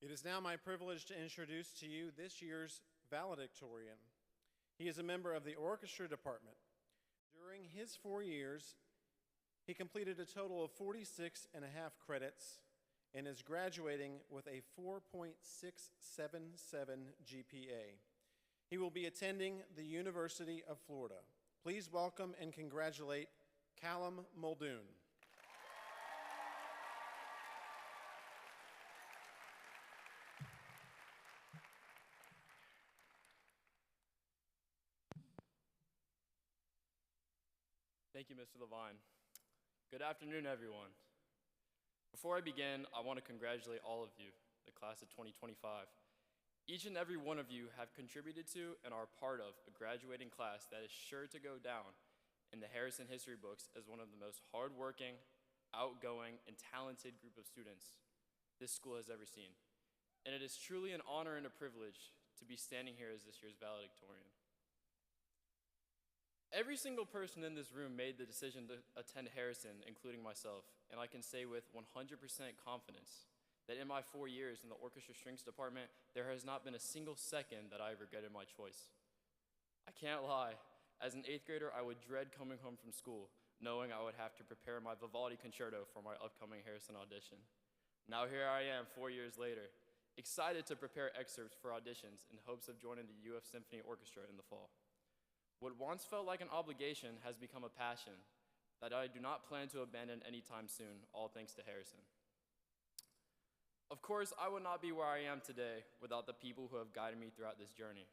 It is now my privilege to introduce to you this year's valedictorian. He is a member of the orchestra department. During his 4 years, he completed a total of 46 and a half credits and is graduating with a 4.677 GPA. He will be attending the University of Florida. Please welcome and congratulate Calum Muldoon. Thank you, Mr. Levine. Good afternoon, everyone. Before I begin, I want to congratulate all of you, the class of 2025. Each and every one of you have contributed to and are part of a graduating class that is sure to go down in the Harrison history books as one of the most hardworking, outgoing, and talented group of students this school has ever seen. And it is truly an honor and a privilege to be standing here as this year's valedictorian. Every single person in this room made the decision to attend Harrison, including myself, and I can say with 100% confidence that in my 4 years in the orchestra strings department, there has not been a single second that I regretted my choice. I can't lie, as an 8th grader, I would dread coming home from school, knowing I would have to prepare my Vivaldi concerto for my upcoming Harrison audition. Now here I am 4 years later, excited to prepare excerpts for auditions in hopes of joining the UF Symphony Orchestra in the fall. What once felt like an obligation has become a passion that I do not plan to abandon anytime soon, all thanks to Harrison. Of course, I would not be where I am today without the people who have guided me throughout this journey.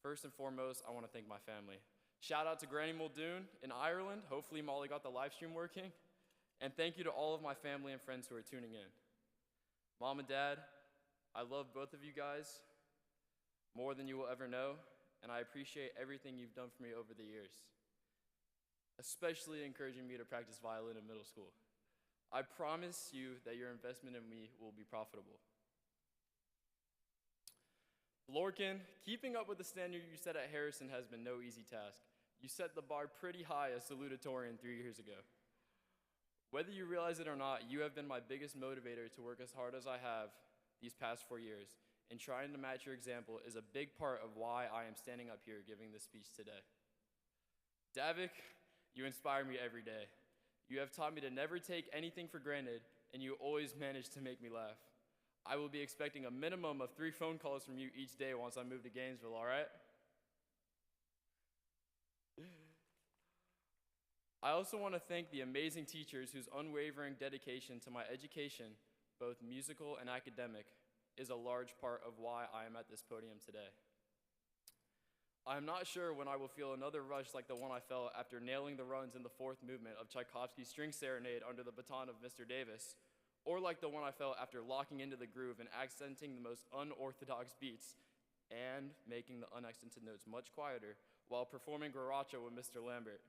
First and foremost, I want to thank my family. Shout out to Granny Muldoon in Ireland. Hopefully Molly got the live stream working. And thank you to all of my family and friends who are tuning in. Mom and Dad, I love both of you guys more than you will ever know. And I appreciate everything you've done for me over the years, especially encouraging me to practice violin in middle school. I promise you that your investment in me will be profitable. Lorcan, keeping up with the standard you set at Harrison has been no easy task. You set the bar pretty high as salutatorian 3 years ago. Whether you realize it or not, you have been my biggest motivator to work as hard as I have these past 4 years. And trying to match your example is a big part of why I am standing up here giving this speech today. Davik, you inspire me every day. You have taught me to never take anything for granted, and you always manage to make me laugh. I will be expecting a minimum of 3 phone calls from you each day once I move to Gainesville, all right? I also want to thank the amazing teachers whose unwavering dedication to my education, both musical and academic, is a large part of why I am at this podium today. I am not sure when I will feel another rush like the one I felt after nailing the runs in the 4th movement of Tchaikovsky's String Serenade under the baton of Mr. Davis, or like the one I felt after locking into the groove and accenting the most unorthodox beats and making the unaccented notes much quieter while performing Guaracha with Mr. Lambert.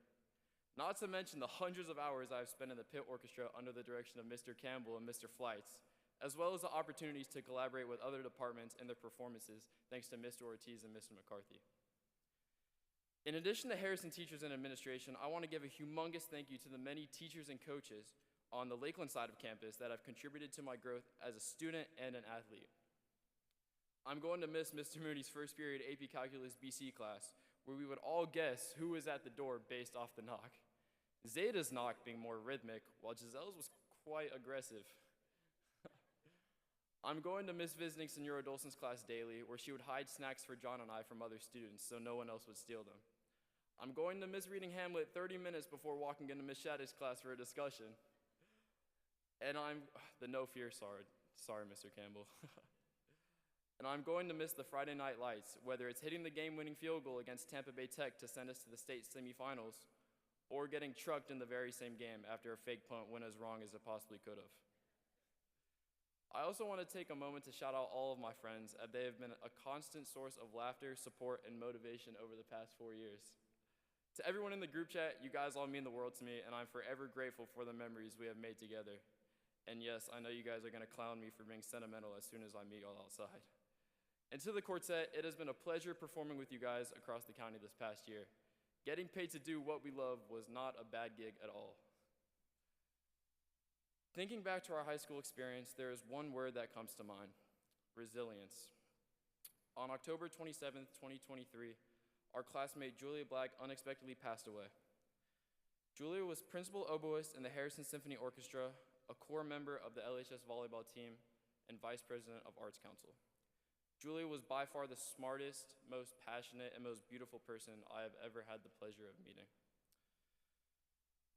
Not to mention the hundreds of hours I have spent in the pit orchestra under the direction of Mr. Campbell and Mr. Flights, as well as the opportunities to collaborate with other departments in their performances, thanks to Mr. Ortiz and Mr. McCarthy. In addition to Harrison teachers and administration, I want to give a humongous thank you to the many teachers and coaches on the Lakeland side of campus that have contributed to my growth as a student and an athlete. I'm going to miss Mr. Mooney's first period AP Calculus BC class, where we would all guess who was at the door based off the knock. Zeta's knock being more rhythmic, while Giselle's was quite aggressive. I'm going to miss visiting Senora Dolson's class daily, where she would hide snacks for John and I from other students so no one else would steal them. I'm going to miss reading Hamlet 30 minutes before walking into Miss Shattuck's class for a discussion. And the no fear, sorry Mr. Campbell. And I'm going to miss the Friday night lights, whether it's hitting the game-winning field goal against Tampa Bay Tech to send us to the state semifinals, or getting trucked in the very same game after a fake punt went as wrong as it possibly could have. I also want to take a moment to shout out all of my friends, as they have been a constant source of laughter, support, and motivation over the past 4 years. To everyone in the group chat, you guys all mean the world to me, and I'm forever grateful for the memories we have made together. And yes, I know you guys are going to clown me for being sentimental as soon as I meet y'all outside. And to the quartet, it has been a pleasure performing with you guys across the county this past year. Getting paid to do what we love was not a bad gig at all. Thinking back to our high school experience, there is one word that comes to mind: resilience. On October 27th, 2023, our classmate Julia Black unexpectedly passed away. Julia was principal oboist in the Harrison Symphony Orchestra, a core member of the LHS volleyball team, and vice president of Arts Council. Julia was by far the smartest, most passionate, and most beautiful person I have ever had the pleasure of meeting.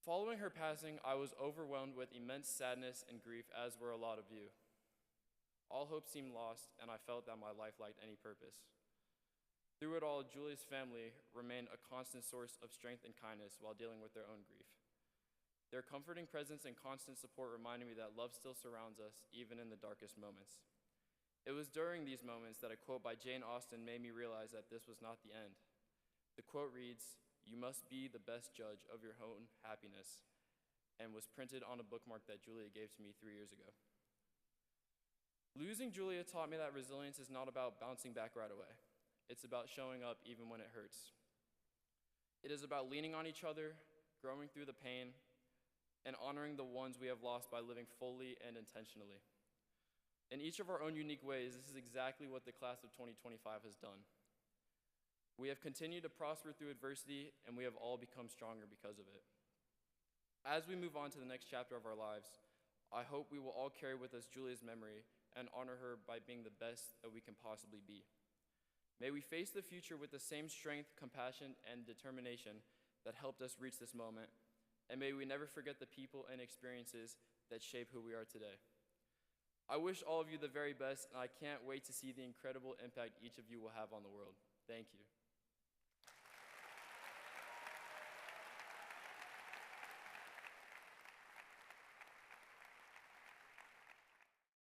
Following her passing, I was overwhelmed with immense sadness and grief, as were a lot of you. All hope seemed lost, and I felt that my life lacked any purpose. Through it all, Julia's family remained a constant source of strength and kindness while dealing with their own grief. Their comforting presence and constant support reminded me that love still surrounds us, even in the darkest moments. It was during these moments that a quote by Jane Austen made me realize that this was not the end. The quote reads, "You must be the best judge of your own happiness," and was printed on a bookmark that Julia gave to me 3 years ago. Losing Julia taught me that resilience is not about bouncing back right away. It's about showing up even when it hurts. It is about leaning on each other, growing through the pain, and honoring the ones we have lost by living fully and intentionally. In each of our own unique ways, this is exactly what the class of 2025 has done. We have continued to prosper through adversity, and we have all become stronger because of it. As we move on to the next chapter of our lives, I hope we will all carry with us Julia's memory and honor her by being the best that we can possibly be. May we face the future with the same strength, compassion, and determination that helped us reach this moment, and may we never forget the people and experiences that shape who we are today. I wish all of you the very best, and I can't wait to see the incredible impact each of you will have on the world. Thank you.